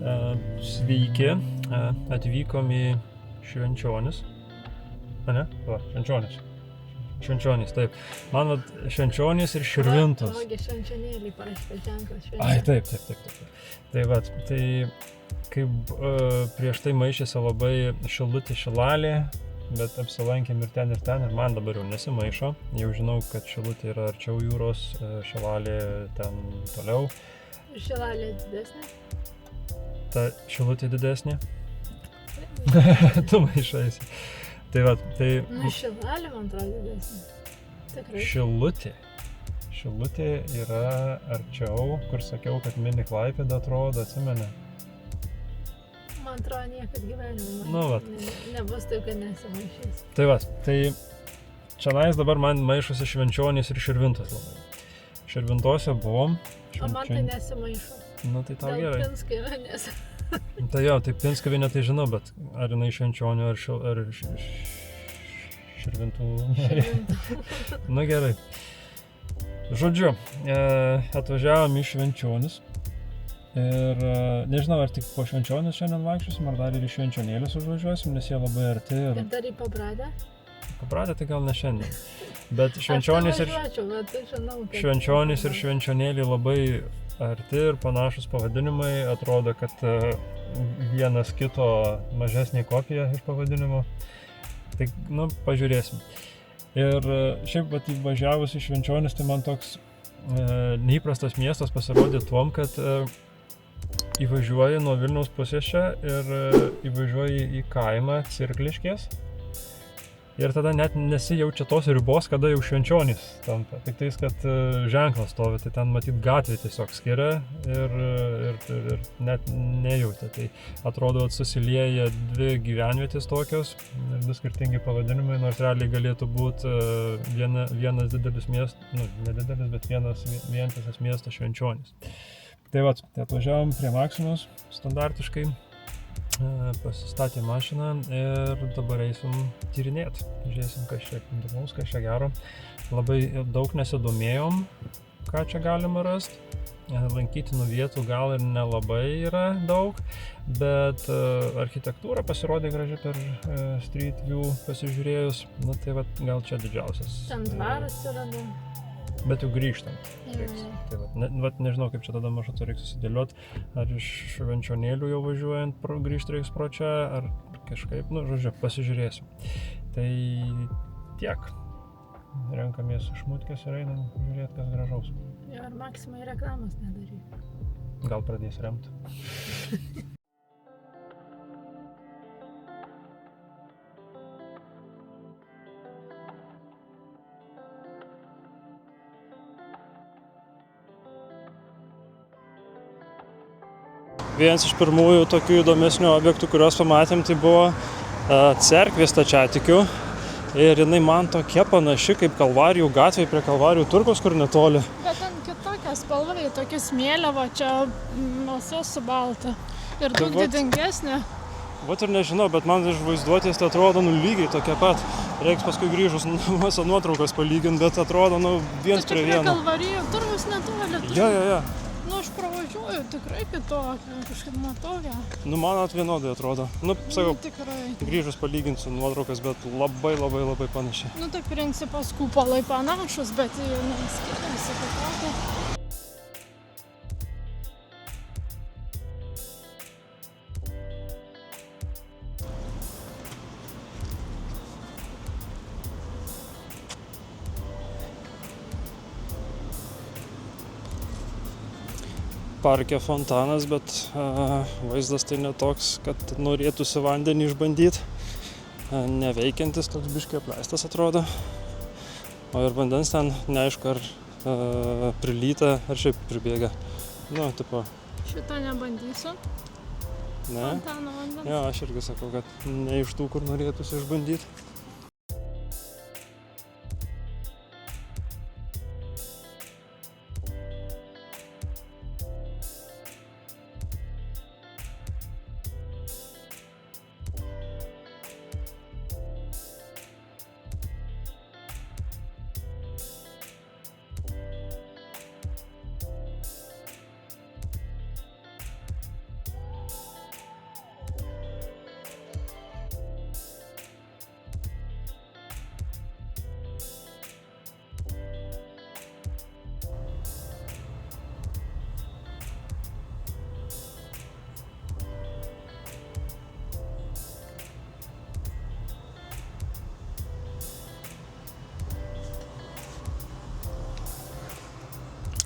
Sveiki, atvykom į Švenčionis. Ne? Va, Švenčionys, taip. Man Švenčionys ir Širvintos. Ogi švenčionėlį parašytas ženklas švenčionys. Ai, taip. Tai va, tai kaip prieš tai maišėsi labai Šilutė Šilalė, bet apsilankėm ir ten, ir man dabar jau nesimaišo. Jau žinau, kad Šilutė yra arčiau jūros, Šilalė ten toliau. Šilalė didesnė? Ta Šilutė didesnė? Tu maišaisi. Tai va, tai... Šilalė, man atrodo, didesnė. Tikrai. Šilutė yra arčiau, kur sakiau, kad mini Klaipėda atrodo, atsimeni? Man atrodo, niekad gyvenime. Nu, va. Nebus taip, kad nesimaišys. Tai va, tai čionais dabar man maišosi Švenčionys ir Širvintos labai. Širvintose buvom. O man tai nesimaišo. Nu, tai tau gerai. Dėl Pinskavio nes. Tai jo, tai Pinskavio netai žinau, bet ar jinai Švenčionių ar Širvintų. Nu gerai. Žodžiu, atvažiavom į Švenčionis ir nežinau, ar tik po Švenčionis šiandien vaikščiosim, ar dar ir į Švenčionėlius užvažiuosim, nes jie labai arti. Ir dar į Pabradę? Pabradę tai gal ne šiandien. Bet Švenčionys ir Švenčionėliai labai arti ir panašus pavadinimai. Atrodo, kad vienas kito mažesnė kopija iš pavadinimo. Tai, nu, pažiūrėsim. Ir šiaip važiavus į Švenčionis, tai man toks neįprastas miestas pasirodė tuom, kad įvažiuoji nuo Vilniaus pusės čia ir įvažiuoji į kaimą Cirkliškės. Ir tada net nesijaučia tos ribos, kada jau Švenčionys tampa. Tik tais, kad ženklas stovi, tai ten matyt gatvė tiesiog skiria ir net nejautė. Tai atrodo, susilieja dvi gyvenvietės tokios ir du skirtingi pavadinimai, nors realiai galėtų būti vienas didelis miestas, nu, nedidelis, bet vientisas miestas Švenčionys. Tai va, tai atvažiavom prie Maksimos standartiškai. Pasistatė mašiną ir dabar eisim tyrinėti. Žiūrėsim, kas čia įdomaus, kas čia gero. Labai daug nesidomėjom, ką čia galima rasti. Lankytinų vietų gal ir nelabai yra daug, bet architektūra pasirodė graži per Street View pasižiūrėjus. Nu tai va, gal čia didžiausias. Ten dvaras yra daug. Bet jau grįžtant reiks. Tai vat nežinau, kaip čia tada maršrutą reiks susidėlioti. Ar iš Švenčionėlių jau važiuojant grįžti reiks pro čia, ar kažkaip, nu, žodžiu, pasižiūrėsim. Tai tiek. Renkamės iš Mutkės ir einam žiūrėti, kas gražaus. Jo, ar Maksimai reklamos nedaryk. Gal pradės remti. Vienas iš pirmųjų tokių įdomesnių objektų, kuriuos pamatėm, tai buvo cerkvė stačiatikių. Ir jinai man tokia panaši kaip Kalvarijų gatvė prie Kalvarijų turgaus, kur netoli. Bet ten kitokia spalva, tokia smėliava, čia melsvas su balta. Ir daug didingesnė. Vat ir nežinau, bet man iš vaizduotės tai atrodo lygiai tokia pat. Reiks paskui grįžus namuose nuotraukas palyginti, bet atrodo viens prie vieno. Prie Kalvarijų turgaus netoli. Jo. Nu, aš pravažiuoju, tikrai kitokia, kažkaip matokia. Nu, man vienodai atrodo. Nu, sakau, tikrai. Grįžus palyginsiu nuotraukas, bet labai panašiai. Nu, tai principas kupolai panašus, bet jie skiriasi kitokia. Parke fontanas, bet vaizdas tai netoks, kad norėtųsi vandenį išbandyti. Neveikiantis, toks biškai apleistas atrodo. O ir vandens ten neaišku, ar prilyta, ar šiaip pribėga. Nu, tipo. Šitą nebandysiu. Ne? Fontano vandens. Jo, aš irgi sakau, kad ne iš tų, kur norėtųsi išbandyti.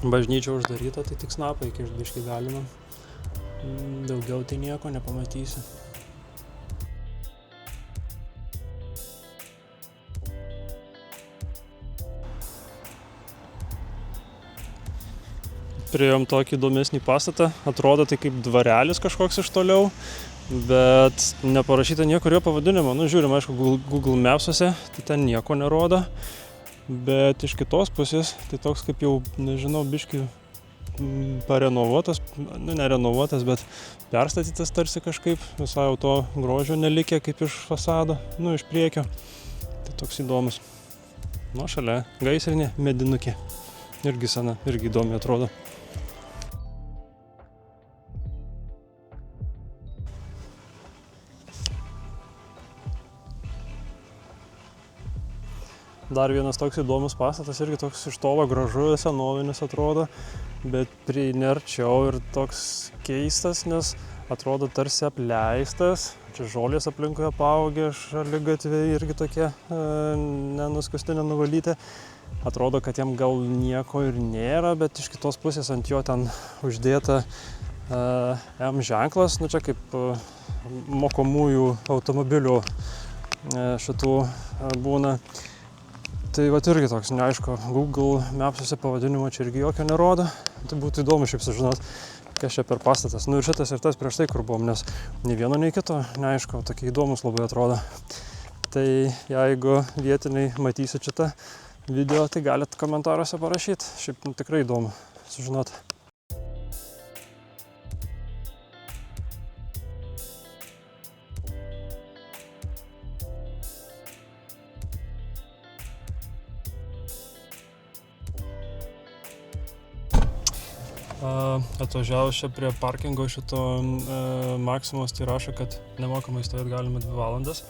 Bažnyčia uždaryta, tai tik snapą iki biškį galima. Daugiau tai nieko nepamatysi. Priėjom tokį įdomesnį pastatą, atrodo tai kaip dvarelis kažkoks iš toliau, bet neparašyta nieko jo pavadinimo. Nu, žiūrim, aišku, Google Mapsuose, tai ten nieko nerodo, bet iš kitos pusės, tai toks kaip jau, nežinau, biškį parenovuotas, nu nerenovuotas, bet perstatytas tarsi kažkaip, visai jau to grožio nelikę kaip iš fasado, nu iš priekio. Tai toks įdomus. Nu, šalia gaisrinė medinukė. Irgi sena, irgi įdomi atrodo. Dar vienas toks įdomus pastatas, irgi toks iš tolo gražus, senovinis atrodo, bet prieini arčiau ir toks keistas, nes atrodo tarsi apleistas. Čia žolės aplinkoje paaugę, šaligatviai irgi tokie nenuskusti, nenuvalyti. Atrodo, kad jam gal nieko ir nėra, bet iš kitos pusės ant jo ten uždėta M ženklas, nu čia kaip mokomųjų automobilių šitų būna. Tai vat irgi toks neaišku, Google Mapsuose pavadinimo čia irgi jokio nerodo. Tai būtų įdomu šiaip sužinot, kas čia per pastatas. Nu ir šitas ir tas prieš tai, kur buvom, nes nei vieno, nei kito neaišku, tokie įdomus labai atrodo. Tai jeigu vietiniai matysit šitą video, tai galit komentaruose parašyti. Šiaip tikrai įdomu sužinot. Atvažiavus čia prie parkingo šito Maximos, tai rašo, kad nemokamai stovėt galima 2 valandas.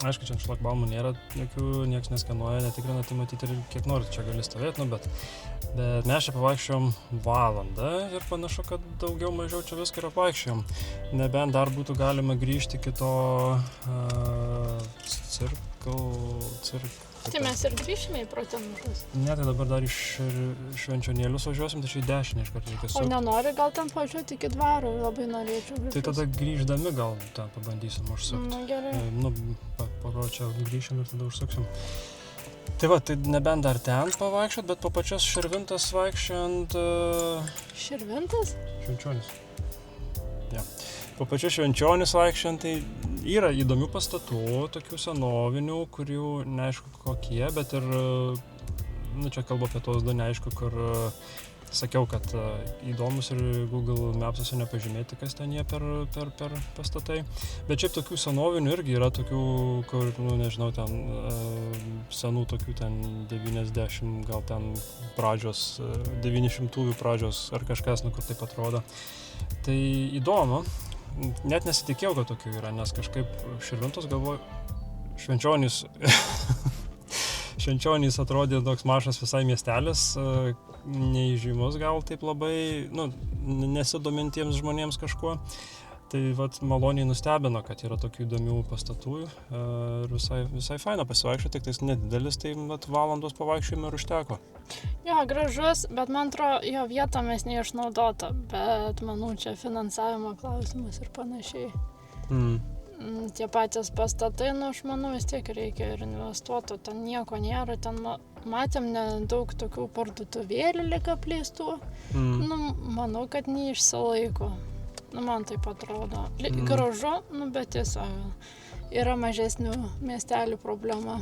Aišku, čia šlagbaumų nėra, nieks neskenuoja, netikrina, tai matyti ir kiek nori čia gali stovėti, nu bet mes čia pavaikščiojom valandą ir panašu, kad daugiau mažiau čia viską ir apvaikščiojom. Nebent dar būtų galima grįžti iki to Tai mes ir grįšime į Protenukus. Ne, tai dabar dar iš Švenčionėlius važiuosim, tai čia į dešinę iš karto reikia sukti. O nenori gal ten važiuoti iki dvaro, labai norėčiau. Tai tada grįždami gal ten pabandysim užsukti. Na gerai. Nu, čia grįšim ir tada užsuksim. Tai va, tai nebent dar ten pavaikščiot, bet po pačias Širvintas vaikščiant... Širvintas? Švenčionis. Ja. Po pačias Švenčionis vaikščiant, tai yra įdomių pastatų, tokių senovinių, kurių neaišku kokie, bet ir, nu čia kalbu apie tos 2 neaišku, kur sakiau, kad įdomus ir Google Mapsuose nepažymėti, kas ten jie per pastatai. Bet šiaip tokių senovinių irgi yra tokių, kur, nu nežinau, ten senų tokių ten 90, gal ten pradžios, 900-ųjų pradžios ar kažkas, nu kur taip atrodo. Tai įdomu. Net nesitikėjau, kad tokių yra, nes kažkaip Širvintos galvoju, Švenčionys atrodė toks mažas visai miestelis, neįžymus gal taip labai, nu, nesidomintiems žmonėms kažkuo. Tai vat maloniai nustebino, kad yra tokių įdomių pastatų ir visai faina pasivaikščioti, tik tais nedidelis, tai vat valandos pavaikščiojimo ir užteko. Jo, gražus, bet man atrodo, jo vietomis neišnaudota, bet manau, čia finansavimo klausimas ir panašiai. Tie patys pastatai, nu, aš manau, vis tiek reikia ir investuoto, ten nieko nėra, ten matėm nedaug tokių parduotuvėlių lyg apleistų, nu, manau, kad neišsilaiko. Nu, man taip atrodo. Gražu, nu, bet tiesiog yra mažesnių miestelių problema.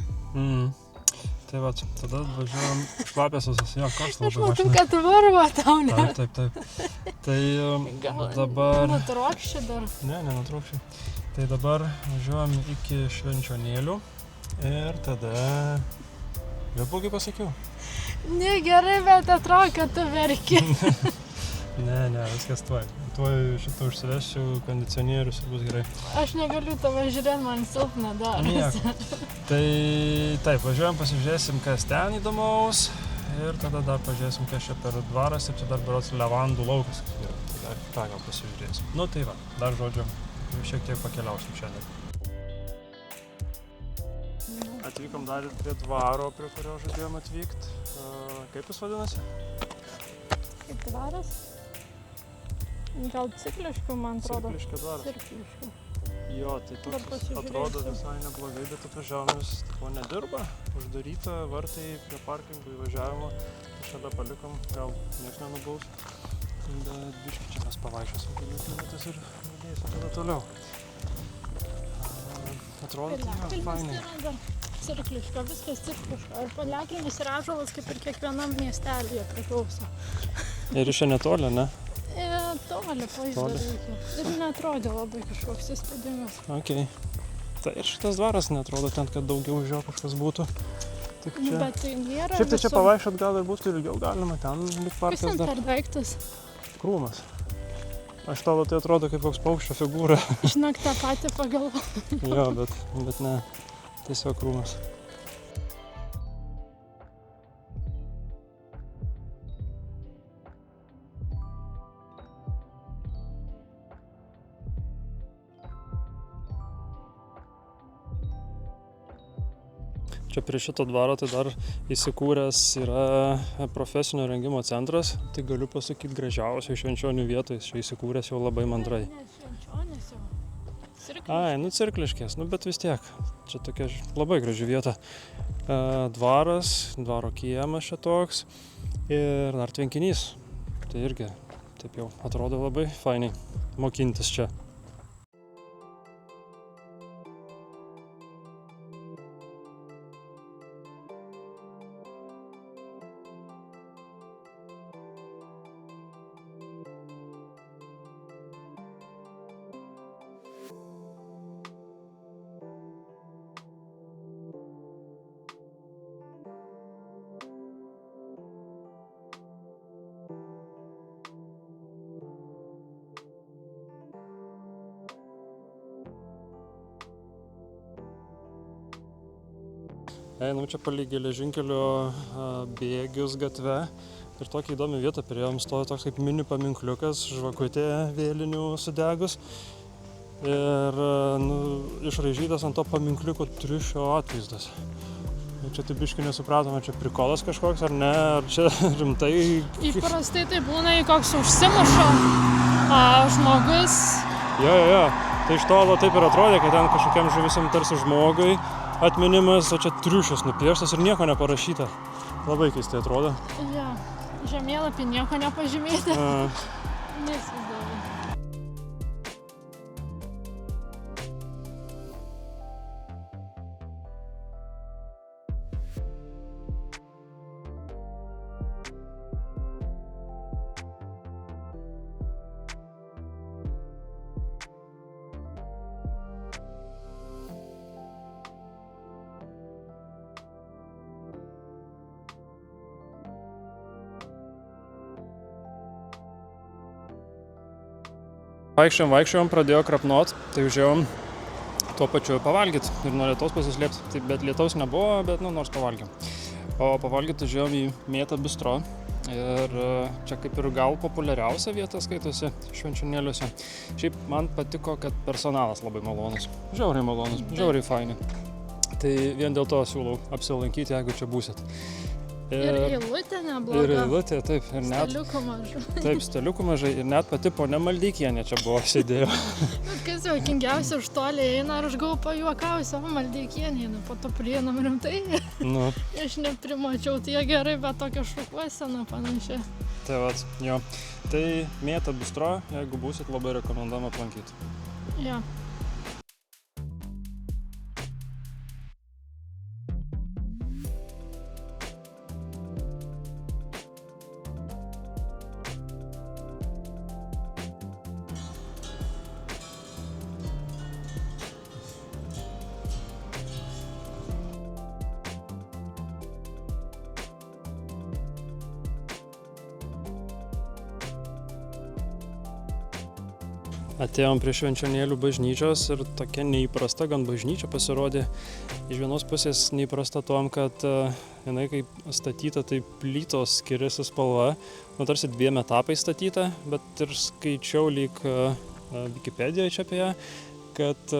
Tai va, tada važiuojam šlapiasios, jo, karšta. Aš matau, kad varva tau, ne? Taip. Tai dabar... Nutrokšči dar? Ne, nenutrokšči. Tai dabar važiuojam iki Švenčionėlių ir tada... Jau blogai pasakiau. Ne, gerai, bet atrodo, kad tu verki. Ne, viskas tuoj. Tuoj šitą užsivesiu kondicionierius ir bus gerai. Aš negaliu tave žiūrėti, man silpna darosi. Tai taip, važiuojam, pasižiūrėsim, kas ten įdomaus ir tada dar pažiūrėsim, kas čia per dvaras ir čia dar berods Levandų laukas. Tai dar tą gal pasižiūrėsim. Nu tai va, dar žodžiu, šiek tiek pakeliausim šiandien. Atvykom dar prie dvaro, prie kurio žadėjom atvykti. Kaip jis vadinasi? Kaip dvaras? Gal Cikliškių, man atrodo. Cirkliškė dvaras. Cirkliškių. Jo, tai Dabar toks pasižiūrėsiu. atrodo visai neblogai, bet atvažiavom, jis tipo nedirba, uždaryta, vartai prie parkingų įvažiavimo, tai šalia palikom, gal nieks nenubaus, bet biškį čia mes pavaišėsim kelius minutus ir judėsim tada toliau. Atrodo, tai fainai. Yra dar Cirkliška, viskas Cirkliška. Ir Piliakalnis ir Ąžuolas kaip ir kiekvienam miestelyje priklauso. Ir iš čia netoli, ne? Toli paizdą reikia. Ir neatrodė labai kažkoks įspūdingas. Okei. Tai ir šitas dvaras neatrodo ten, kad daugiau už jo kažkas būtų. Tik Nu, čia. bet tai nėra Šiaip tai čia visur. pavaišėt gal ir būtų ilgiau galima, ten lyg Kas parkas ten dar per daiktas? krūmas. Aš tavo tai atrodo kaip koks paukščio figūra. Žinok, tą patį pagalvoju. Jo, bet ne, tiesiog krūmas. Čia prie šito dvaro tai dar įsikūręs yra profesinio rengimo centras, tai galiu pasakyti gražiausiai Švenčionių vietoj, čia įsikūręs jau labai mandrai. Ne, Švenčionys jau. Cirkliška. Ai, nu Cirkliškės, nu bet vis tiek, čia tokia labai graži vieta. Dvaras, dvaro kiemas čia toks ir dar tvenkinys, tai irgi taip jau atrodo labai fainai mokintis čia. Einam čia palei geležinkelio bėgius gatve ir tokia įdomi vieta priėjom, stovi toks kaip mini paminkliukas, žvakutė vėlinių sudegus ir išraižytas ant to paminkliuko triušio atvaizdas. Ir čia taip biškį nesupratome, čia prikolas kažkoks ar ne, ar čia rimtai. Įprastai tai būna, jei koks užsimuša žmogus. Jo, tai iš tolo taip ir atrodė, kad ten kažkokiam žuvisiam tarsi žmogui atminimas, o čia triušis nupieštas ir nieko neparašyta. Labai keistai atrodo. Jo, žemėlapį nieko nepažymėti. Nesįdomu. Vaikščiojom, pradėjo krapnot, tai užėjom tuo pačiu pavalgyti ir nuo lietaus pasislėpti. Tai, bet lietaus nebuvo, bet nors pavalgėm. O pavalgyti užėjom į Mėta bistro ir čia kaip ir gal populiariausia vieta skaitosi Švenčionėliuose. Šiaip man patiko, kad personalas labai malonus, žiauriai faini. Tai vien dėl to siūlau apsilankyti, jeigu čia būsit. Ir eilutė nebloga. Ir eilutė, taip. Ir net, staliukų mažai. Taip, staliukų mažai. Ir net pati ponia Maldeikienė čia buvo, sėdėjo. Bet kas juokingiausia, už tolį eina ir aš gal pajuokausiu, o Maldeikienė, po to prieinam rimtai. Nu. Aš neprimačiau, tai gerai, bet tokia šukuosena panašiai. Tai vat, jo. Tai Mėta bistro, jeigu būsit, labai rekomenduojam aplankyti. Jo. Atėjom prie Švenčionėlių bažnyčios ir tokia neįprasta gan bažnyčia pasirodė. Iš vienos pusės neįprasta tom, kad jinai kaip statyta, tai plytos skiriasi spalva, tarsi dviem etapais statyta, bet ir skaičiau lyg Wikipedijoje čia apie ją, kad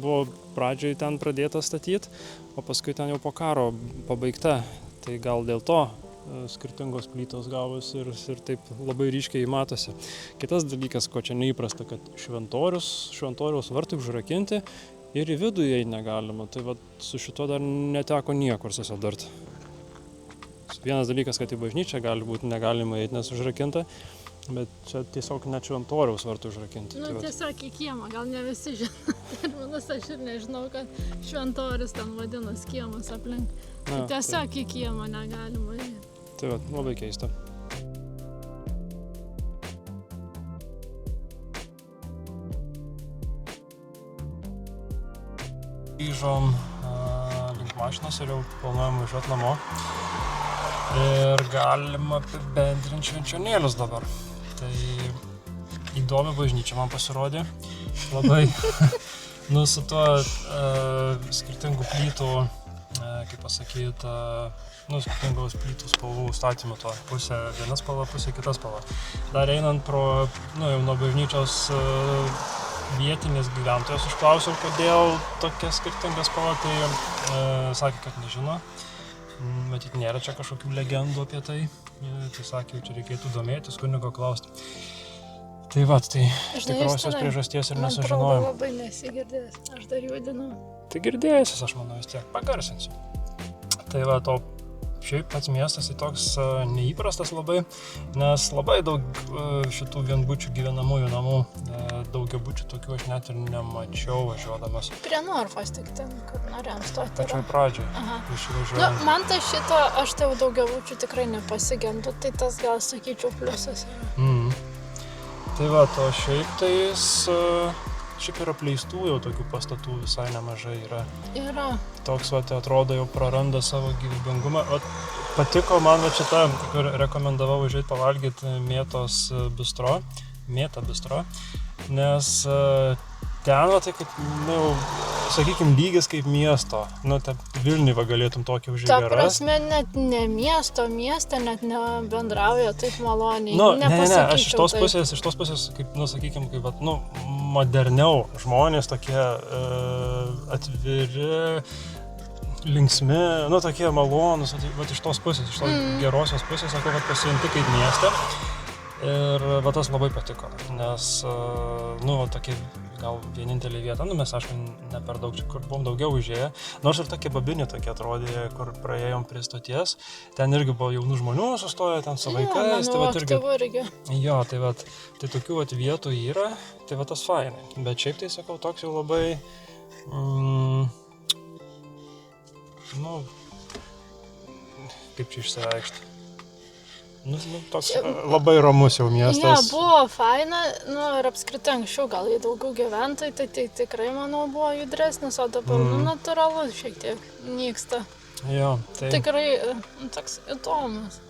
buvo pradžioj ten pradėta statyti, o paskui ten jau po karo pabaigta. Tai gal dėl to skirtingos plytos gavosi ir taip labai ryškiai matosi. Kitas dalykas, ko čia neįprasta, kad šventoriaus vartai užrakinti ir į vidų įeiti negalima. Tai vat, su šito dar neteko niekur susidurti. Vienas dalykas, kad į bažnyčią gali būti negalima eiti, nes užrakinta, bet čia tiesiog net šventoriaus vartai užrakinti. Nu, tai tiesiog į kiemą, gal ne visi žino. Terminas aš ir nežinau, kad šventorius ten vadinas kiemas aplink. Tai tiesiog į kiemą negalima eiti. Tai va, labai keista. Grįžom link mašinos ir jau planuojam važiuoti namo. Ir galima apibendrinti švenčionėlius dabar. Tai įdomi bažnyčia man pasirodė. Labai, su tuo skirtingų plytų, kaip pasakyt, skirtingos plytų spalvų statymu to. Pusė viena spalva, pusė kita spalva. Dar einant pro, jau nuo bažnyčios vietinės gyventojas užklausiau, kodėl tokia skirtinga spalva, tai sakė, kad nežino. Matyt, nėra čia kažkokių legendų apie tai. Tai sakė, čia reikėtų domėtis, kunigo klausti. Tai va, tai tikrosios priežasties ir nesužinojom. Man atrodo labai nesigirdės, aš dar judinu. Tai girdėsis, aš manau, vis tiek pagarsinsiu. Tai va, šiaip pats miestas tai toks neįprastas labai, nes labai daug šitų vienbučių gyvenamųjų namų, daugiabučių tokių aš net ir nemačiau važiuodamas. Prie Norfos tik ten, kur norėjom stoti. Pačioj pradžioj. Nu, man tai šito, aš tai jau daugiabučių tikrai nepasigendu, tai tas gal sakyčiau pliusas yra. Tai va, to šiaip ir apleistų jau tokių pastatų visai nemažai yra. Yra. Toks, atrodo, jau praranda savo gyvybingumą. Patiko man šitą, kur rekomendavau užeiti pavalgyti Mėta bistro, nes ten, tai kaip, sakykime, lygis kaip miesto. Vilniuj galėtum tokį užeiti rast. Ta prasme, net ne mieste net nebendrauja taip maloniai. Ne, aš iš tos pusės, kaip, sakykime, kaip, moderniau žmonės tokie atviri, linksmi, tokie malonūs, iš tos pusės, iš tos gerosios pusės, sakau, pasijunti kaip mieste. Ir tas labai patiko, nes, tokia gal vienintelė vieta, mes, aišku, ne per daug, kur buvom daugiau užėję, nors ir tokie babinė tokie atrodė, kur praėjom prie stoties, ten irgi buvo jaunų žmonių sustoję, ten su vaikais, irgi. Jo, tai tokių vietų yra, tai tas fainai, bet šiaip tai, sakau, toks jau labai, kaip čia išsireikšti. Toks labai ramus jau miestas. Buvo faina, ir apskritai anksčiau gal jį daugiau gyventojų, tai tikrai, manau, buvo judresnis, o dabar natūralus šiek tiek nyksta. Jo, tai... Tikrai toks įdomus.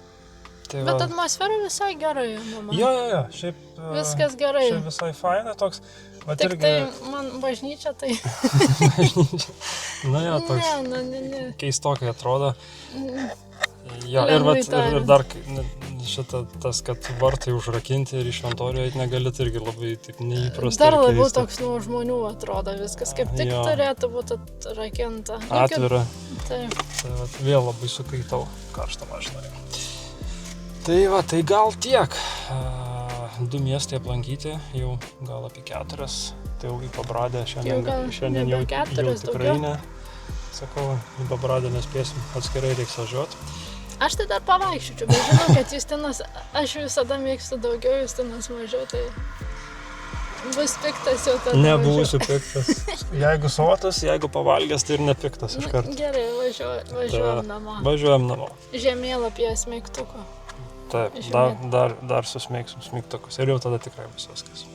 Bet atmosfera visai gerai, mama. Jo, šiaip... Viskas gerai. Šiaip visai faina toks. Tik tai man bažnyčia tai... Bažnyčia. Toks Ne. Keistokai atrodo. Jo, ir dar tas, kad vartai užrakinti ir iš šventorių eiti negali, tai irgi labai taip neįprasta. Dar labiau toks nuo žmonių atrodo viskas, kaip tik turėtų būti atrakinta. Atvira. Taip. Tai vėl labai sukaitau karštą mašiną. Tai gal tiek. 2 miestai aplankyti, jau gal apie 4. Tai jau į Pabradę šiandien jau tikrai ne. Sakau, į Pabradę nespėsim, atskirai reiks važiuoti. Aš tai dar pavaikščiučiau, bet žinau, kad Justinas, aš visada mėgstu daugiau, Justinas mažiau, tai bus piktas jau tada. Nebūsiu piktas. Jeigu sotas, jeigu pavalgęs, tai ir nepiktas iš karto. Gerai, važiuojam namo. Važiuojam namo. Žemėlapyje smeigtuko. Taip, dar susmeigsim smeigtukus ir jau tada tikrai bus viskas.